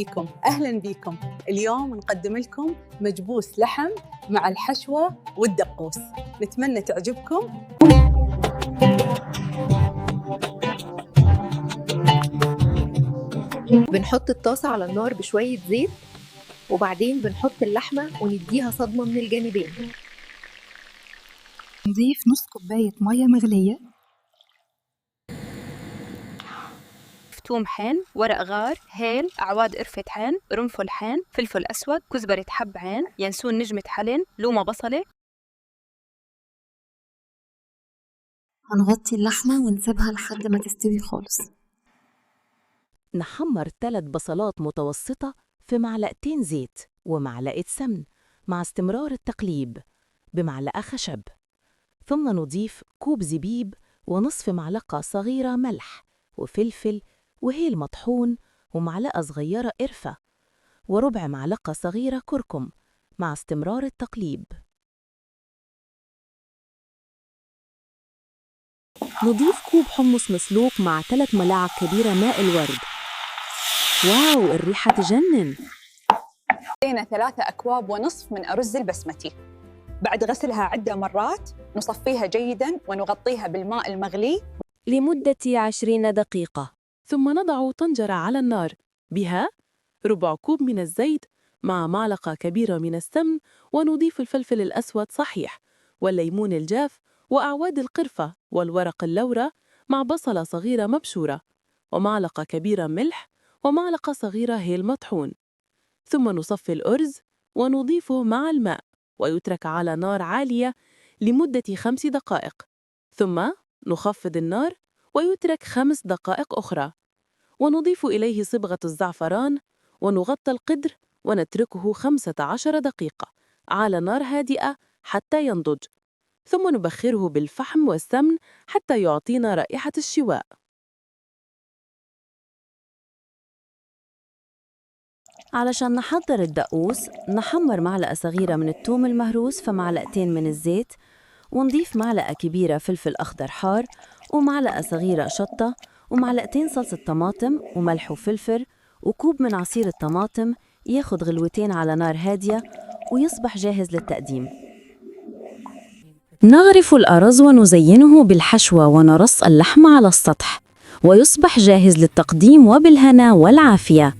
بيكم أهلاً بيكم. اليوم نقدم لكم مجبوس لحم مع الحشوة والدقوس، نتمنى تعجبكم. بنحط الطاسة على النار بشوية زيت، وبعدين بنحط اللحمة ونديها صدمة من الجانبين. نضيف نص كوباية مية مغلية، ثوم حين، ورق غار، هيل، أعواد قرفة حين، قرنفل حين، فلفل أسود، كزبرة حب عين، ينسون نجمة حلن، لومة بصلة. هنغطي اللحمة ونسيبها لحد ما تستوي خالص. نحمر 3 بصلات متوسطة في معلقتين زيت ومعلقة سمن مع استمرار التقليب بمعلقة خشب، ثم نضيف كوب زبيب ونصف معلقة صغيرة ملح وفلفل وهيل مطحون ومعلقة صغيرة قرفة وربع معلقة صغيرة كركم مع استمرار التقليب. نضيف كوب حمص مسلوق مع 3 ملاعق كبيرة ماء الورد. واو، الريحة تجنن. لدينا 3 أكواب ونصف من أرز البسمتي. بعد غسلها عدة مرات نصفيها جيداً ونغطيها بالماء المغلي لمدة 20 دقيقة، ثم نضع طنجرة على النار، بها ربع كوب من الزيت مع معلقة كبيرة من السمن، ونضيف الفلفل الأسود صحيح والليمون الجاف وأعواد القرفة والورق اللورة مع بصلة صغيرة مبشورة ومعلقة كبيرة ملح ومعلقة صغيرة هيل مطحون. ثم نصفي الأرز ونضيفه مع الماء ويترك على نار عالية لمدة 5 دقائق، ثم نخفض النار ويترك 5 دقائق أخرى، ونضيف إليه صبغة الزعفران ونغطي القدر ونتركه 15 دقيقة على نار هادئة حتى ينضج، ثم نبخره بالفحم والسمن حتى يعطينا رائحة الشواء. علشان نحضر الدقوس نحمر معلقة صغيرة من الثوم المهروس في معلقتين من الزيت، ونضيف معلقة كبيرة فلفل أخضر حار ومعلقة صغيرة شطة ومعلقتين صلصة طماطم وملح وفلفل وكوب من عصير الطماطم، ياخد غلوتين على نار هادية ويصبح جاهز للتقديم. نغرف الأرز ونزينه بالحشوة ونرص اللحم على السطح ويصبح جاهز للتقديم، وبالهنا والعافية.